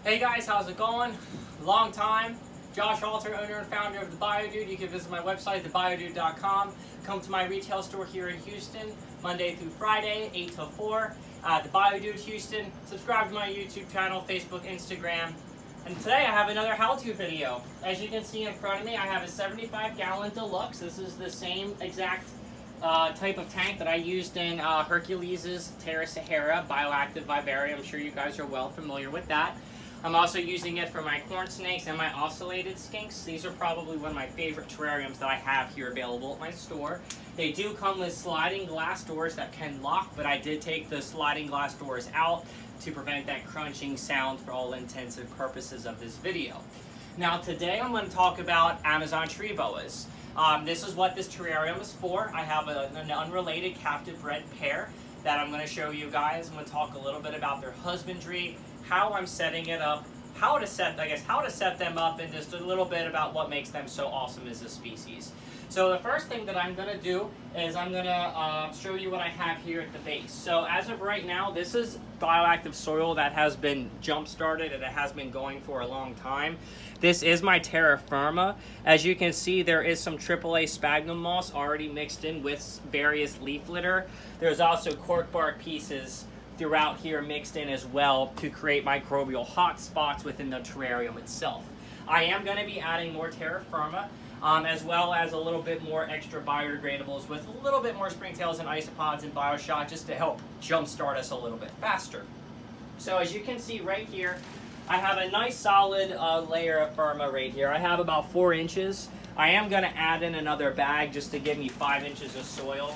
Hey guys, how's it going? Long time. Josh Alter, owner and founder of The BioDude. You can visit my website, thebiodude.com. Come to my retail store here in Houston, Monday through Friday, 8 till 4. The BioDude Houston. Subscribe to my YouTube channel, Facebook, Instagram. And today I have another how-to video. As you can see in front of me, I have a 75-gallon deluxe. This is the same exact type of tank that I used in Hercules' Terra Sahara Bioactive Vivarium. I'm sure you guys are well familiar with that. I'm also using it for my corn snakes and my ocellated skinks. These are probably one of my favorite terrariums that I have here available at my store. They do come with sliding glass doors that can lock, but I did take the sliding glass doors out to prevent that crunching sound for all intents and purposes of this video. Now today I'm going to talk about Amazon tree boas. This is what this terrarium is for. I have an unrelated captive bred pair that I'm going to show you guys. I'm going to talk a little bit about their husbandry, how I'm setting it up, how to set them up, and just a little bit about what makes them so awesome as a species. So the first thing that I'm going to do is I'm going to show you what I have here at the base. So as of right now, this is bioactive soil that has been jump-started and it has been going for a long time. This is my terra firma. As you can see, there is some AAA sphagnum moss already mixed in with various leaf litter. There's also cork bark pieces throughout here mixed in as well to create microbial hot spots within the terrarium itself. I am going to be adding more terra firma, as well as a little bit more extra biodegradables with a little bit more springtails and isopods and bioshock just to help jumpstart us a little bit faster. So as you can see right here, I have a nice solid layer of firma right here. I have about 4 inches. I am going to add in another bag just to give me 5 inches of soil.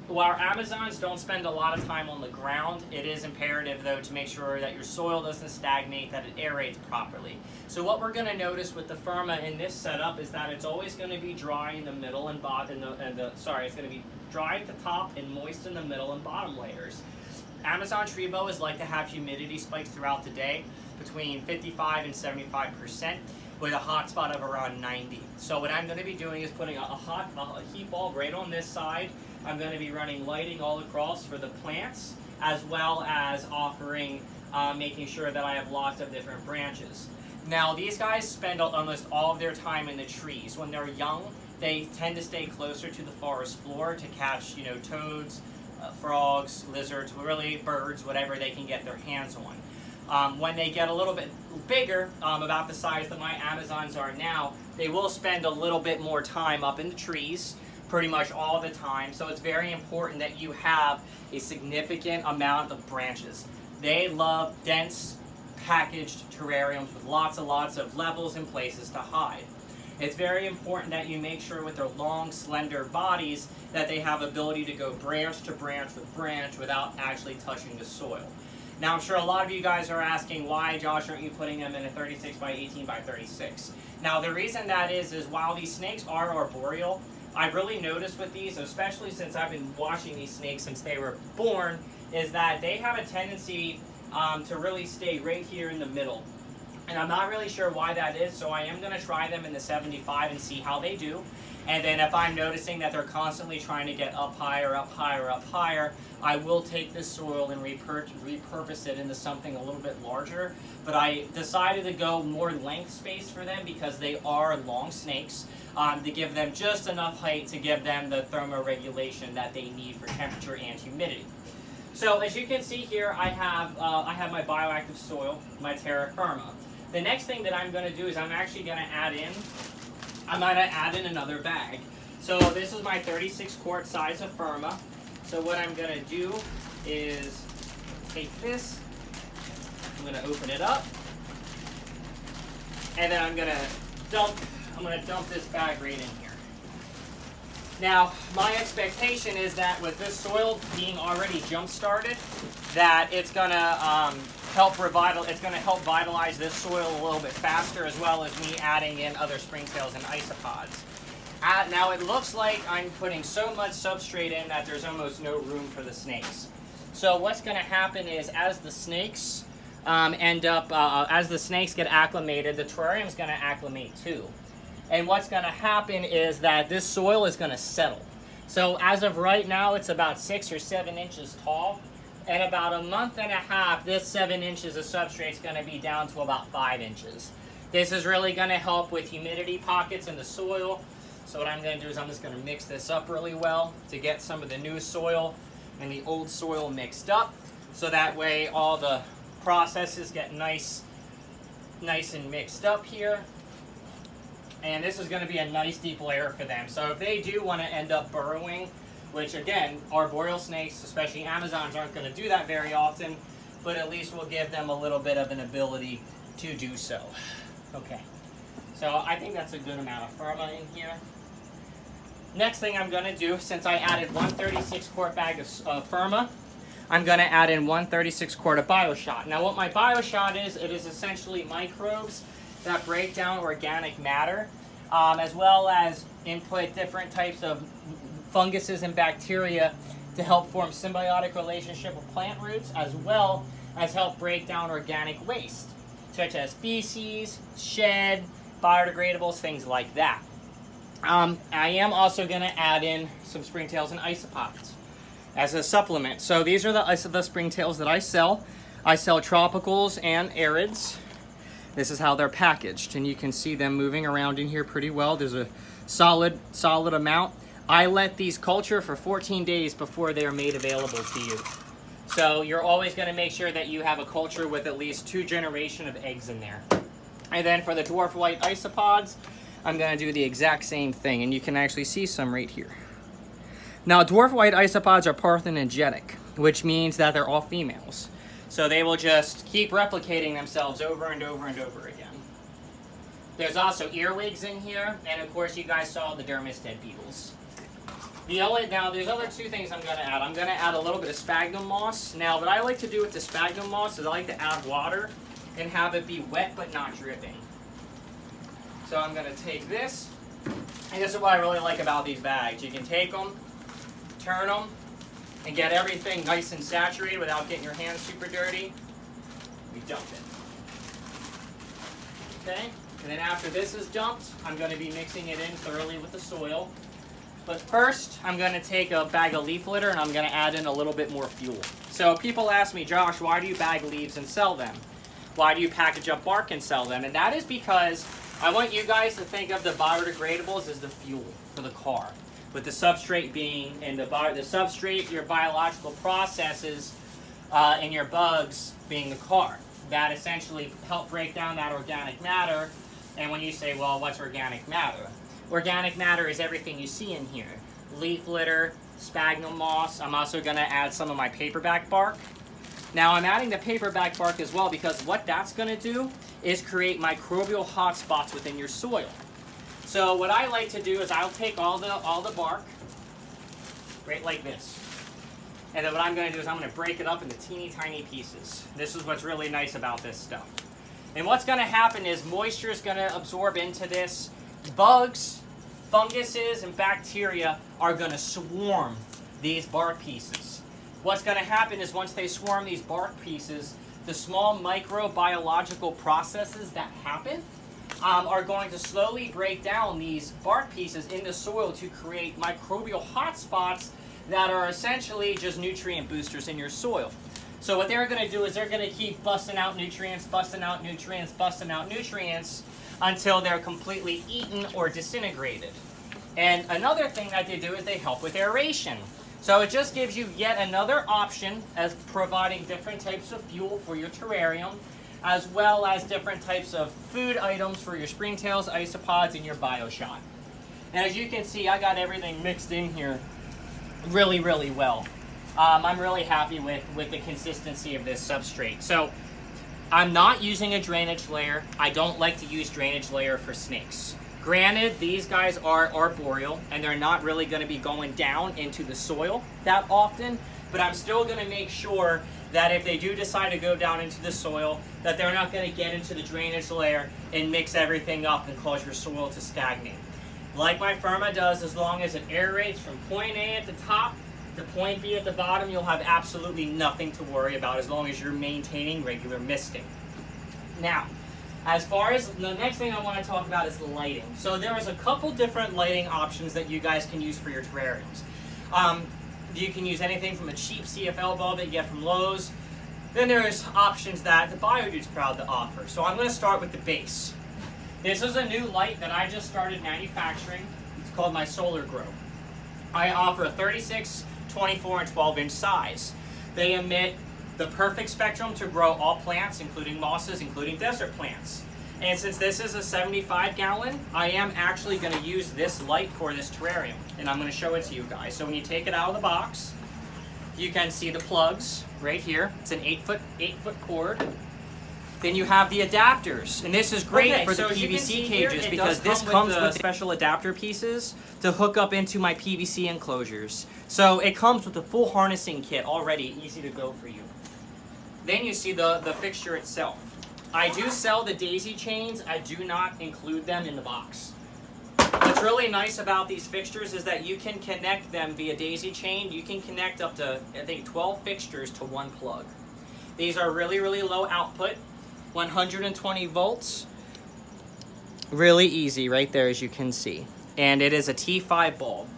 While Amazons don't spend a lot of time on the ground, it is imperative though to make sure that your soil doesn't stagnate, that it aerates properly. So what we're going to notice with the firma in this setup is that it's always going to be dry in the middle and bottom, it's going to be dry at the top and moist in the middle and bottom layers. Amazon tree boas like to have humidity spikes throughout the day between 55 and 75%. With a hot spot of around 90. So what I'm going to be doing is putting a heat bulb right on this side. I'm going to be running lighting all across for the plants, as well as offering, making sure that I have lots of different branches. Now these guys spend almost all of their time in the trees. When they're young, they tend to stay closer to the forest floor to catch, toads, frogs, lizards, really birds, whatever they can get their hands on. When they get a little bit bigger, about the size that my Amazons are now, they will spend a little bit more time up in the trees, pretty much all the time. So it's very important that you have a significant amount of branches. They love dense, packaged terrariums with lots and lots of levels and places to hide. It's very important that you make sure with their long, slender bodies that they have ability to go branch to branch with branch without actually touching the soil. Now, I'm sure a lot of you guys are asking, why, Josh, aren't you putting them in a 36 by 18 by 36? Now, the reason that is while these snakes are arboreal, I've really noticed with these, especially since I've been watching these snakes since they were born, is that they have a tendency to really stay right here in the middle. And I'm not really sure why that is, so I am going to try them in the 75 and see how they do. And then if I'm noticing that they're constantly trying to get up higher, up higher, up higher, I will take this soil and repurpose it into something a little bit larger. But I decided to go more length space for them because they are long snakes, to give them just enough height to give them the thermoregulation that they need for temperature and humidity. So as you can see here, I have my bioactive soil, my terra firma. The next thing that I'm going to do is I'm actually going to add in another bag. So this is my 36 quart size of firma. So what I'm going to do is take this, I'm going to open it up, and then I'm going to dump this bag right in here. Now, my expectation is that with this soil being already jump-started, that it's going to help vitalize this soil a little bit faster, as well as me adding in other springtails and isopods. Now it looks like I'm putting so much substrate in that there's almost no room for the snakes. So what's going to happen is as the snakes as the snakes get acclimated, the terrarium is going to acclimate too. And what's going to happen is that this soil is going to settle. So as of right now, it's about 6 or 7 inches tall. in about a month and a half, this 7 inches of substrate is going to be down to about 5 inches. This is really going to help with humidity pockets in the soil. So what I'm going to do is I'm just going to mix this up really well to get some of the new soil and the old soil mixed up. So that way all the processes get nice and mixed up here. And this is going to be a nice deep layer for them. So if they do want to end up burrowing, which again, arboreal snakes, especially Amazons, aren't going to do that very often, but at least we'll give them a little bit of an ability to do so. Okay, so I think that's a good amount of Firma in here. Next thing I'm going to do, since I added 136 quart bag of Firma, I'm going to add in 136 quart of Bioshot. Now what my Bioshot is, it is essentially microbes that break down organic matter, as well as input different types of funguses and bacteria to help form symbiotic relationship with plant roots, as well as help break down organic waste, such as feces, shed, biodegradables, things like that. I am also going to add in some springtails and isopods as a supplement. So these are the springtails that I sell. I sell tropicals and arids. This is how they're packaged, and you can see them moving around in here pretty well. There's a solid amount. I let these culture for 14 days before they are made available to you. So you're always going to make sure that you have a culture with at least 2 generations of eggs in there. And then for the dwarf white isopods, I'm going to do the exact same thing, and you can actually see some right here. Now, dwarf white isopods are parthenogenetic, which means that they're all females. So they will just keep replicating themselves over and over and over again. There's also earwigs in here, and of course you guys saw the Thermostat beetles. Now there's other 2 things I'm going to add. I'm going to add a little bit of Sphagnum Moss. Now what I like to do with the Sphagnum Moss is I like to add water and have it be wet but not dripping. So I'm going to take this, and this is what I really like about these bags. You can take them, turn them, and get everything nice and saturated without getting your hands super dirty. We dump it. Okay, and then after this is dumped, I'm going to be mixing it in thoroughly with the soil. But first, I'm going to take a bag of leaf litter and I'm going to add in a little bit more fuel. So people ask me, Josh, why do you bag leaves and sell them? Why do you package up bark and sell them? And that is because I want you guys to think of the biodegradables as the fuel for the car, with the substrate being, and the substrate, your biological processes, and your bugs being the car. That essentially help break down that organic matter. And when you say, well, what's organic matter? Organic matter is everything you see in here. Leaf litter, sphagnum moss. I'm also going to add some of my paperback bark. Now I'm adding the paperback bark as well because what that's going to do is create microbial hotspots within your soil. So what I like to do is I'll take all the bark, right like this. And then what I'm going to do is I'm going to break it up into teeny tiny pieces. This is what's really nice about this stuff. And what's going to happen is moisture is going to absorb into this. Bugs, funguses, and bacteria are going to swarm these bark pieces. What's going to happen is once they swarm these bark pieces, the small microbiological processes that happen are going to slowly break down these bark pieces in the soil to create microbial hotspots that are essentially just nutrient boosters in your soil. So what they're going to do is they're going to keep busting out nutrients, busting out nutrients, busting out nutrients until they're completely eaten or disintegrated. And another thing that they do is they help with aeration. So it just gives you yet another option as providing different types of fuel for your terrarium, as well as different types of food items for your springtails, isopods, and your Bioshot. And as you can see, I got everything mixed in here really, really well. I'm really happy with the consistency of this substrate. So I'm not using a drainage layer. I don't like to use drainage layer for snakes. Granted, these guys are arboreal and they're not really going to be going down into the soil that often, but I'm still going to make sure that if they do decide to go down into the soil, that they're not going to get into the drainage layer and mix everything up and cause your soil to stagnate. Like my Firma does, as long as it aerates from point A at the top to point B at the bottom, you'll have absolutely nothing to worry about as long as you're maintaining regular misting. Now, as far as the next thing I want to talk about is the lighting. So there is a couple different lighting options that you guys can use for your terrariums. You can use anything from a cheap CFL bulb that you get from Lowe's. Then there's options that the BioDude's proud to offer. So I'm going to start with the base. This is a new light that I just started manufacturing. It's called my Solar Grow. I offer a 36, 24, and 12-inch size. They emit the perfect spectrum to grow all plants, including mosses, including desert plants. And since this is a 75-gallon, I am actually going to use this light for this terrarium. And I'm going to show it to you guys. So when you take it out of the box, you can see the plugs right here. It's an 8-foot cord. Then you have the adapters, and this is great for the PVC cages because this comes with special adapter pieces to hook up into my PVC enclosures. So it comes with a full harnessing kit already, easy to go for you. Then you see the fixture itself. I do sell the daisy chains. I do not include them in the box. What's really nice about these fixtures is that you can connect them via daisy chain. You can connect up to, I think, 12 fixtures to one plug. These are really, really low output, 120 volts. Really easy right there, as you can see. And it is a T5 bulb,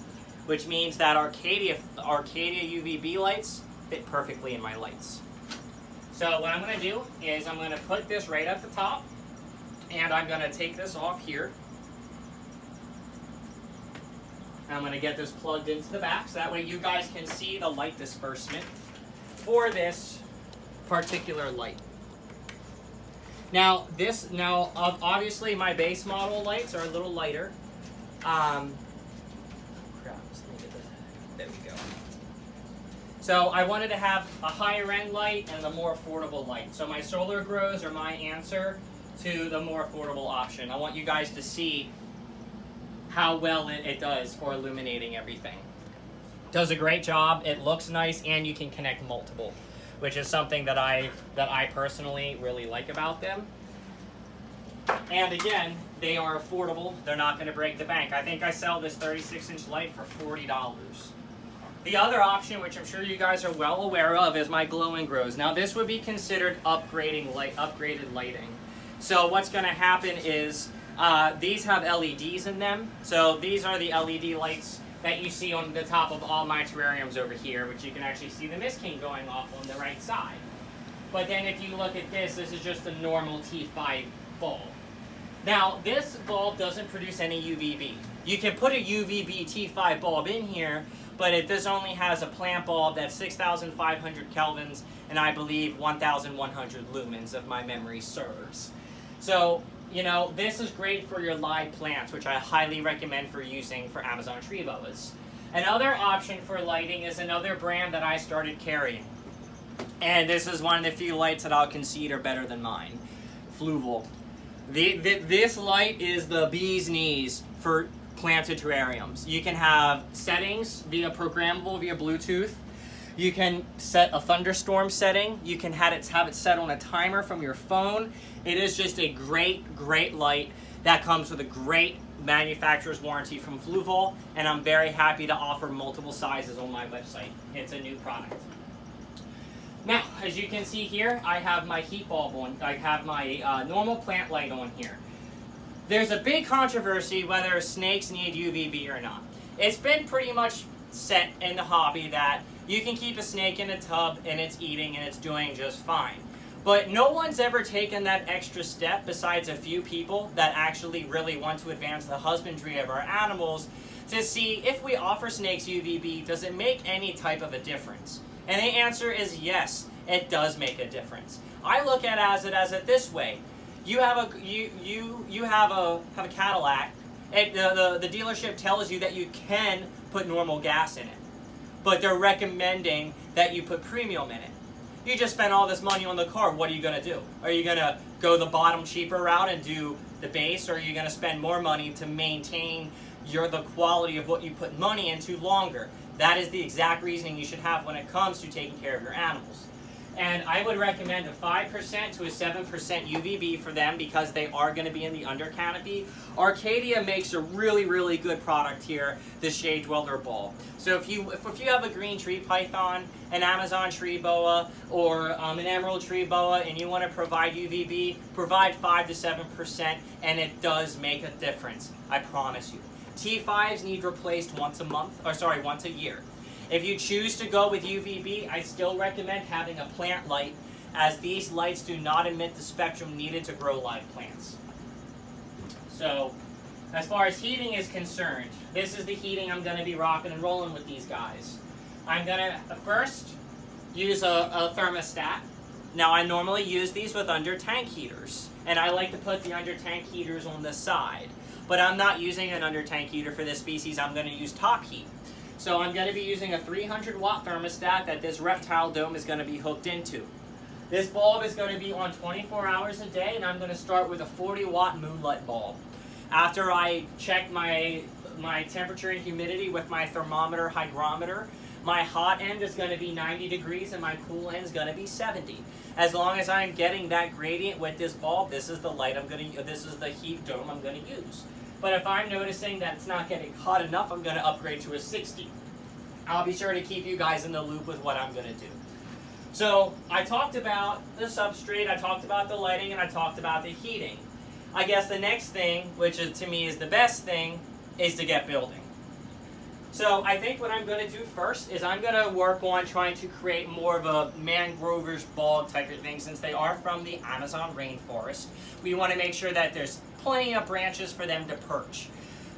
which means that Arcadia UVB lights fit perfectly in my lights. So what I'm going to do is I'm going to put this right at the top, and I'm going to take this off here. I'm going to get this plugged into the back, so that way you guys can see the light disbursement for this particular light. Now, obviously my base model lights are a little lighter. Crap, there we go. So I wanted to have a higher end light and a more affordable light. So my Solar Grows are my answer to the more affordable option. I want you guys to see how well it does for illuminating everything. Does a great job, it looks nice, and you can connect multiple, which is something that I personally really like about them. And again, they are affordable. They're not going to break the bank. I think I sell this 36-inch light for $40. The other option, which I'm sure you guys are well aware of, is my Glow and Grows. Now, this would be considered upgraded lighting. So what's going to happen is these have LEDs in them. So these are the LED lights that you see on the top of all my terrariums over here, which you can actually see the Mist King going off on the right side. But then if you look at this is just a normal T5 bulb. Now, this bulb doesn't produce any UVB. You can put a UVB T5 bulb in here, but this only has a plant bulb that's 6,500 kelvins and I believe 1,100 lumens if my memory serves. So, you know, this is great for your live plants, which I highly recommend for using for Amazon tree boas. Another option for lighting is another brand that I started carrying. And this is one of the few lights that I'll concede are better than mine. Fluval. This light is the bee's knees for planted terrariums. You can have settings programmable via Bluetooth. You can set a thunderstorm setting. You can have it set on a timer from your phone. It is just a great, great light that comes with a great manufacturer's warranty from Fluval, and I'm very happy to offer multiple sizes on my website. It's a new product. Now, as you can see here, I have my heat bulb on. I have my normal plant light on here. There's a big controversy whether snakes need UVB or not. It's been pretty much set in the hobby that you can keep a snake in a tub and it's eating and it's doing just fine. But no one's ever taken that extra step besides a few people that actually really want to advance the husbandry of our animals to see if we offer snakes UVB, does it make any type of a difference? And the answer is yes, it does make a difference. I look at it this way. You have a Cadillac, and the dealership tells you that you can put normal gas in it, but they're recommending that you put premium in it. You just spent all this money on the car, what are you going to do? Are you going to go the bottom cheaper route and do the base, or are you going to spend more money to maintain the quality of what you put money into longer? That is the exact reasoning you should have when it comes to taking care of your animals. And I would recommend a 5% to a 7% UVB for them because they are going to be in the under canopy. Arcadia makes a really, really good product here, the Shade Dweller bulb. So if you have a green tree python, an Amazon tree boa, or an emerald tree boa, and you want to provide UVB, provide 5 to 7%, and it does make a difference. I promise you. T5s need replaced once a year. If you choose to go with UVB, I still recommend having a plant light, as these lights do not emit the spectrum needed to grow live plants. So, as far as heating is concerned, this is the heating I'm going to be rocking and rolling with these guys. I'm going to first use a thermostat. Now, I normally use these with under tank heaters, and I like to put the under tank heaters on the side. But I'm not using an under tank heater for this species. I'm going to use top heat. So I'm going to be using a 300 watt thermostat that this reptile dome is going to be hooked into. This bulb is going to be on 24 hours a day, and I'm going to start with a 40 watt moonlight bulb. After I check my temperature and humidity with my thermometer hygrometer, my hot end is going to be 90 degrees and my cool end is going to be 70. As long as I'm getting that gradient with this bulb, this is the light this is the heat dome I'm going to use. But if I'm noticing that it's not getting hot enough, I'm going to upgrade to a 60. I'll be sure to keep you guys in the loop with what I'm going to do. So I talked about the substrate, I talked about the lighting, and I talked about the heating. I guess the next thing, which is, to me is the best thing, is to get building. So I think what I'm going to do first is I'm going to work on trying to create more of a mangrovish bog type of thing, since they are from the Amazon rainforest. We want to make sure that there's plenty of branches for them to perch.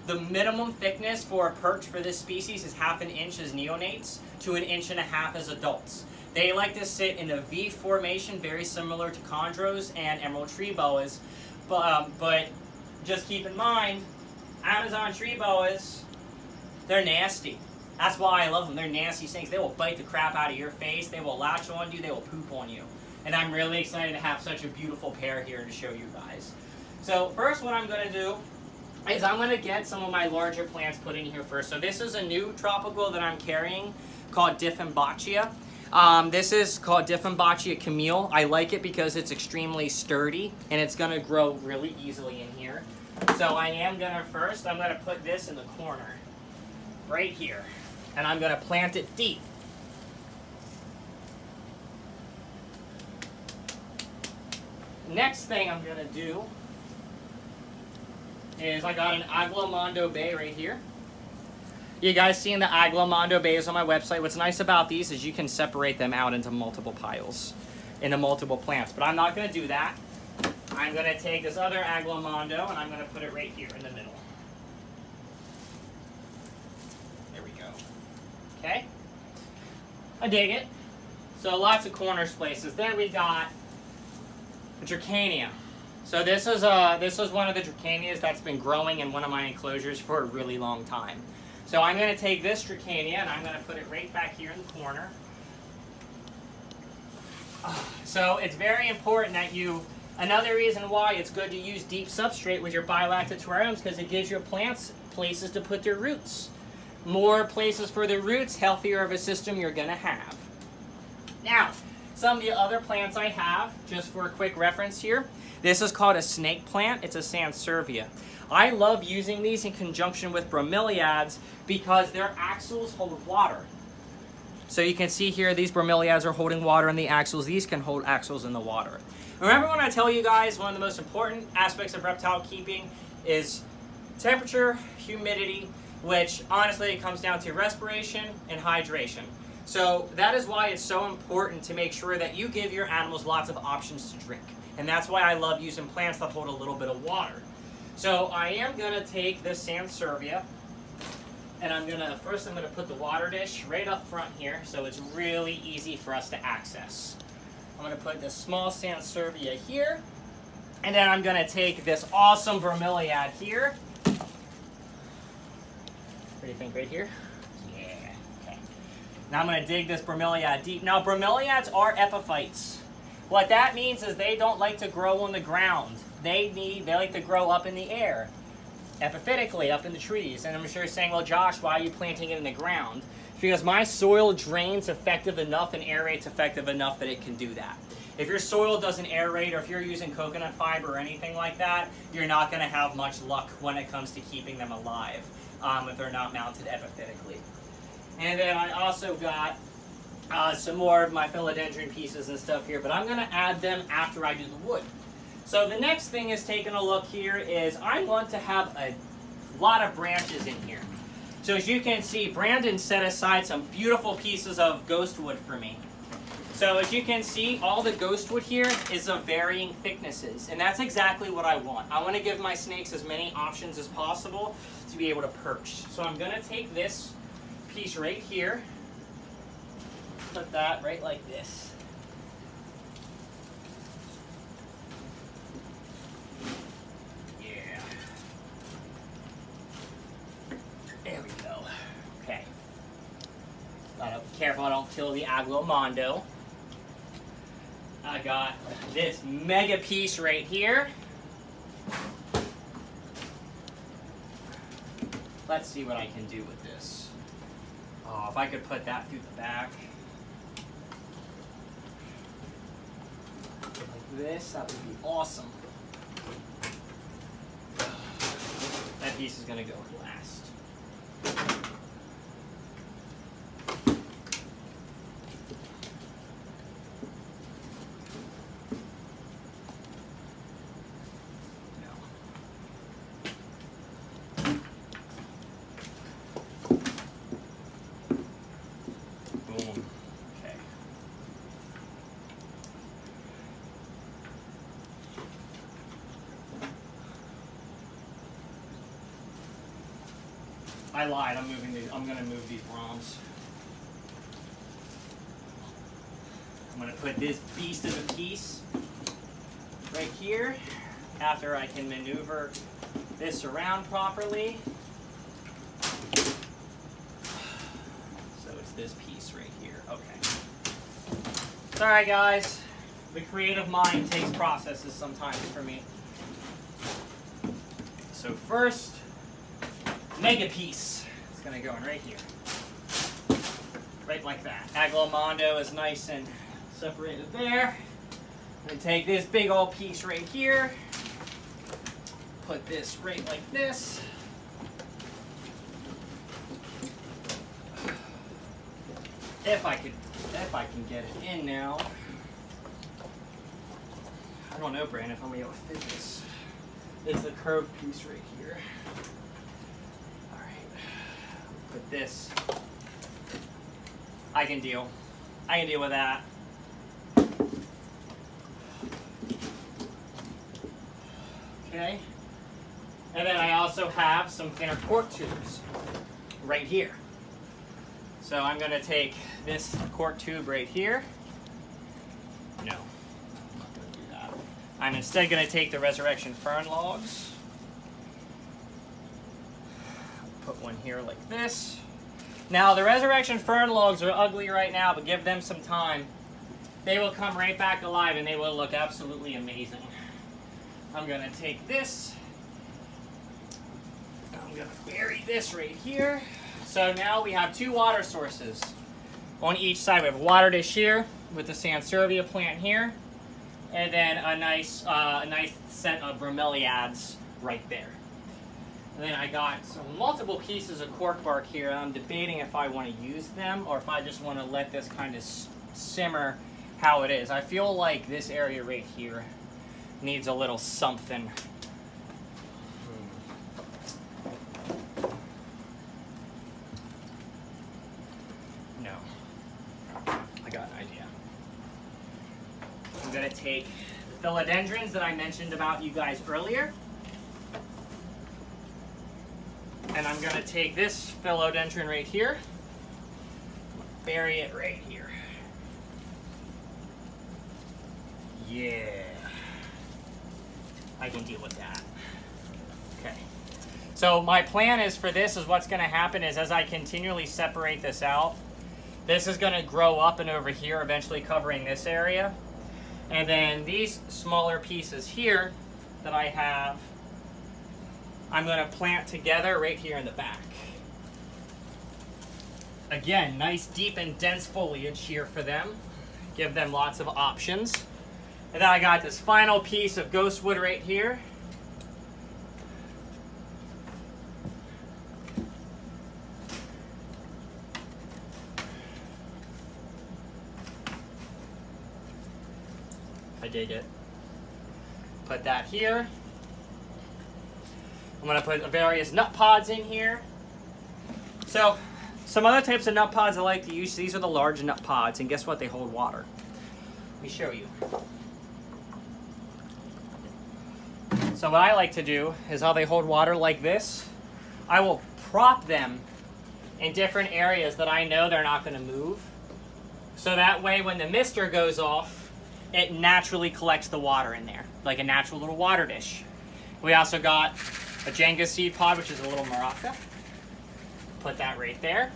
The minimum thickness for a perch for this species is 1/2 inch as neonates to 1.5 inches as adults. They like to sit in a V formation, very similar to chondros and emerald tree boas. But just keep in mind, Amazon tree boas, they're nasty. That's why I love them. They're nasty snakes. They will bite the crap out of your face. They will latch on you. They will poop on you. And I'm really excited to have such a beautiful pair here to show you guys. So first what I'm going to do is I'm going to get some of my larger plants put in here first. So this is a new tropical that I'm carrying called Dieffenbachia. This is called Dieffenbachia Camille. I like it because it's extremely sturdy and it's going to grow really easily in here. So I am going to first, I'm going to put this in the corner right here, and I'm going to plant it deep. Next thing I'm going to do is I got an Aglamondo Bay right here. You guys seeing the Aglamondo Bays on my website. What's nice about these is you can separate them out into multiple piles, into multiple plants. But I'm not going to do that. I'm going to take this other Aglamondo and I'm going to put it right here in the middle. There we go. Okay. I dig it. So lots of corner places. Then we got the Dracania. So this is one of the Dracanias that's been growing in one of my enclosures for a really long time. So I'm going to take this Dracania and I'm going to put it right back here in the corner. So it's very important that another reason why it's good to use deep substrate with your bioactive terrariums, because it gives your plants places to put their roots. More places for the roots, healthier of a system you're going to have. Now, some of the other plants I have, just for a quick reference here, this is called a snake plant. It's a Sansevieria. I love using these in conjunction with Bromeliads because their axils hold water. So you can see here, these Bromeliads are holding water in the axils. These can hold axils in the water. Remember when I tell you guys one of the most important aspects of reptile keeping is temperature, humidity, which honestly it comes down to respiration and hydration. So that is why it's so important to make sure that you give your animals lots of options to drink. And that's why I love using plants that hold a little bit of water. So I am going to take this Sansevieria, and I'm going to put the water dish right up front here so it's really easy for us to access. I'm going to put this small Sansevieria here, and then I'm going to take this awesome Bromeliad here. What do you think, right here? Yeah, okay. Now I'm going to dig this Bromeliad deep. Now Bromeliads are epiphytes. What that means is they don't like to grow on the ground. They like to grow up in the air, epiphytically, up in the trees. And I'm sure you're saying, well, Josh, why are you planting it in the ground? It's because my soil drains effective enough and aerates effective enough that it can do that. If your soil doesn't aerate, or if you're using coconut fiber or anything like that, you're not going to have much luck when it comes to keeping them alive if they're not mounted epiphytically. And then I also got some more of my philodendron pieces and stuff here, but I'm going to add them after I do the wood. So the next thing is taking a look here is I want to have a lot of branches in here. So as you can see, Brandon set aside some beautiful pieces of ghost wood for me. So as you can see, all the ghost wood here is of varying thicknesses, and that's exactly what I want. I want to give my snakes as many options as possible to be able to perch. So I'm going to take this piece right here, put that right like this. Yeah. There we go. Okay. Gotta be careful I don't kill the Aglomondo. I got this mega piece right here. Let's see what I can do with this. Oh, if I could put that through the back. Like this, that would be awesome. That piece is gonna go last. I lied. I'm gonna move these Broms. I'm gonna put this beast of a piece right here after I can maneuver this around properly. So it's this piece right here. Okay. Sorry guys. The creative mind takes processes sometimes for me. So first, mega piece. It's gonna go in right here. Right like that. Aglomondo is nice and separated there. I'm gonna take this big old piece right here. Put this right like this. If I can get it in now. I don't know, Brandon, if I'm gonna be able to fit this. It's the curved piece right here. Put this. I can deal with that. Okay. And then I also have some thinner cork tubes right here. So I'm going to take this cork tube right here. No, I'm not going to do that. I'm instead going to take the Resurrection Fern logs. Put one here like this. Now the Resurrection Fern logs are ugly right now, but give them some time. They will come right back alive and they will look absolutely amazing. I'm gonna take this. I'm gonna bury this right here. So now we have two water sources on each side. We have a water dish here with the Sansevieria plant here, and then a nice set of Bromeliads right there. And then I got some multiple pieces of cork bark here. I'm debating if I want to use them or if I just want to let this kind of simmer how it is. I feel like this area right here needs a little something. No. I got an idea. I'm going to take the philodendrons that I mentioned about you guys earlier. And I'm going to take this philodendron right here, bury it right here. Yeah. I can deal with that. Okay. So my plan is for this is what's going to happen is as I continually separate this out, this is going to grow up and over here, eventually covering this area. And then these smaller pieces here that I have, I'm going to plant together right here in the back. Again, nice deep and dense foliage here for them. Give them lots of options. And then I got this final piece of ghost wood right here. I dig it. Put that here. I'm going to put various nut pods in here. So, some other types of nut pods I like to use, these are the large nut pods, and guess what? They hold water. Let me show you. So what I like to do is how they hold water like this. I will prop them in different areas that I know they're not going to move. So that way when the mister goes off, it naturally collects the water in there, like a natural little water dish. We also got a Jenga seed pod, which is a little maraca. Put that right there.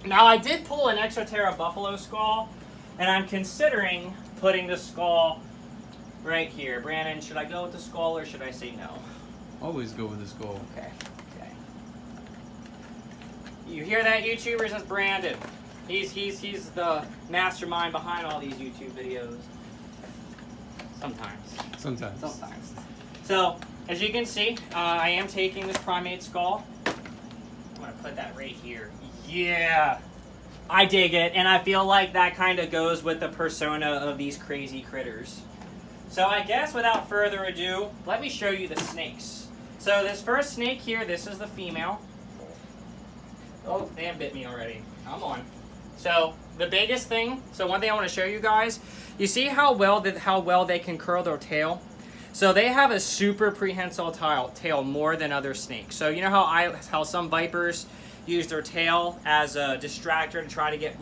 Now I did pull an Exoterra buffalo skull, and I'm considering putting the skull right here. Brandon, should I go with the skull or should I say no? Always go with the skull. Okay. You hear that, YouTubers? That's Brandon. He's the mastermind behind all these YouTube videos. Sometimes. So, as you can see, I am taking this primate skull. I'm going to put that right here. Yeah! I dig it, and I feel like that kind of goes with the persona of these crazy critters. So I guess without further ado, let me show you the snakes. So this first snake here, this is the female. Oh, they have bit me already. Come on. So the biggest thing, one thing I want to show you guys, you see how well they can curl their tail? So they have a super prehensile tail more than other snakes. So you know how some vipers use their tail as a distractor to try to get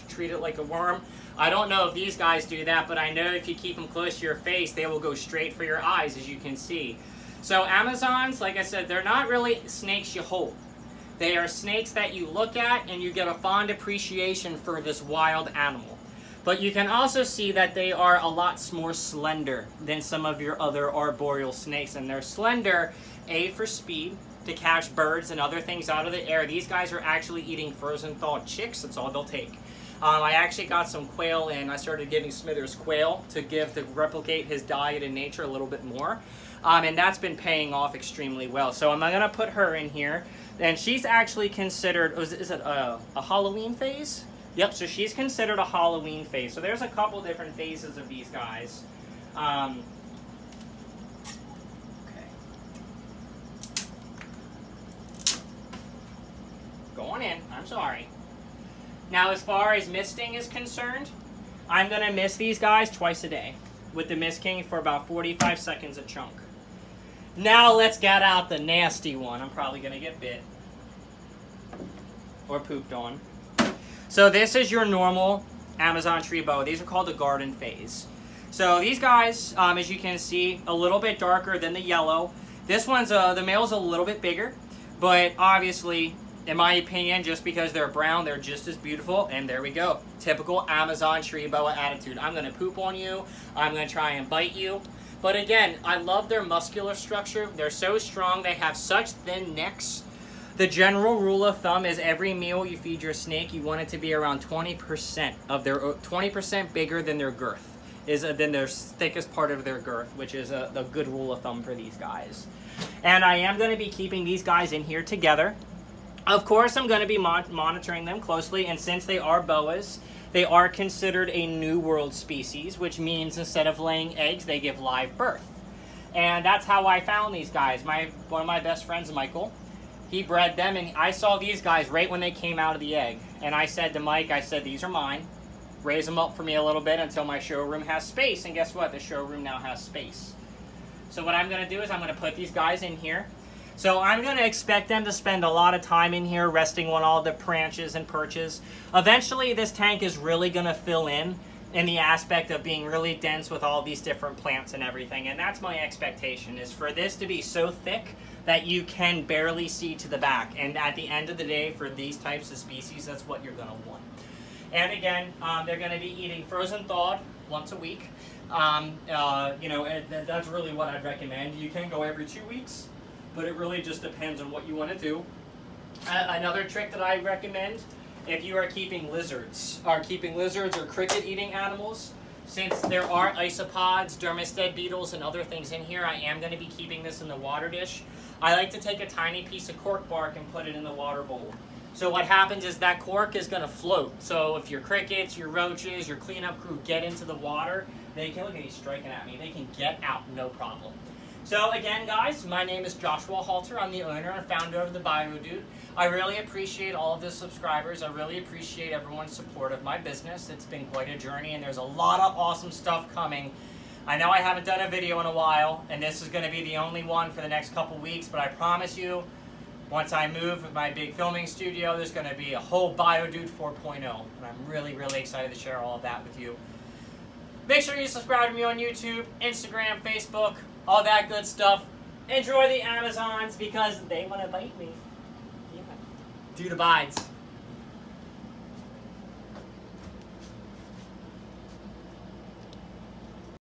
treat it like a worm? I don't know if these guys do that, but I know if you keep them close to your face, they will go straight for your eyes, as you can see. So Amazons, like I said, they're not really snakes you hold. They are snakes that you look at and you get a fond appreciation for this wild animal. But you can also see that they are a lot more slender than some of your other arboreal snakes. And they're slender, A, for speed, to catch birds and other things out of the air. These guys are actually eating frozen thawed chicks. That's all they'll take. I actually got some quail and I started giving Smithers quail to replicate his diet in nature a little bit more. And that's been paying off extremely well. So I'm going to put her in here. And she's actually considered, is it a Halloween phase? Yep, so she's considered a Halloween phase. So there's a couple different phases of these guys. Okay. Going in, I'm sorry. Now as far as misting is concerned, I'm going to mist these guys twice a day with the Mist King for about 45 seconds a chunk. Now let's get out the nasty one. I'm probably going to get bit. Or pooped on. So this is your normal Amazon tree boa. These are called the garden phase. So these guys, as you can see, a little bit darker than the yellow. This one's, the male's a little bit bigger. But obviously, in my opinion, just because they're brown, they're just as beautiful. And there we go. Typical Amazon tree boa attitude. I'm going to poop on you. I'm going to try and bite you. But again, I love their muscular structure. They're so strong. They have such thin necks. The general rule of thumb is every meal you feed your snake, you want it to be around 20% of their 20% bigger than their girth, than their thickest part of their girth, which is a good rule of thumb for these guys. And I am going to be keeping these guys in here together. Of course, I'm going to be monitoring them closely, and since they are boas, they are considered a New World species, which means instead of laying eggs, they give live birth. And that's how I found these guys. One of my best friends, Michael, he bred them, and I saw these guys right when they came out of the egg. And I said to Mike, these are mine. Raise them up for me a little bit until my showroom has space. And guess what? The showroom now has space. So what I'm going to do is I'm going to put these guys in here. So I'm going to expect them to spend a lot of time in here resting on all the branches and perches. Eventually, this tank is really going to fill in the aspect of being really dense with all these different plants and everything. And that's my expectation, is for this to be so thick that you can barely see to the back. And at the end of the day, for these types of species, that's what you're going to want. And again, they're going to be eating frozen thawed once a week. That's really what I'd recommend. You can go every 2 weeks. But it really just depends on what you want to do. Another trick that I recommend, if you are keeping lizards or cricket-eating animals, since there are isopods, Thermostat beetles, and other things in here, I am going to be keeping this in the water dish. I like to take a tiny piece of cork bark and put it in the water bowl. So what happens is that cork is going to float. So if your crickets, your roaches, your cleanup crew get into the water, they can, look at he's striking at me, they can get out, no problem. So again, guys, my name is Joshua Halter. I'm the owner and founder of the BioDude. I really appreciate all of the subscribers. I really appreciate everyone's support of my business. It's been quite a journey, and there's a lot of awesome stuff coming. I know I haven't done a video in a while, and this is going to be the only one for the next couple weeks, but I promise you, once I move with my big filming studio, there's going to be a whole BioDude 4.0, and I'm really, really excited to share all of that with you. Make sure you subscribe to me on YouTube, Instagram, Facebook, all that good stuff. Enjoy the Amazons because they want to bite me. Yeah. Dude abides.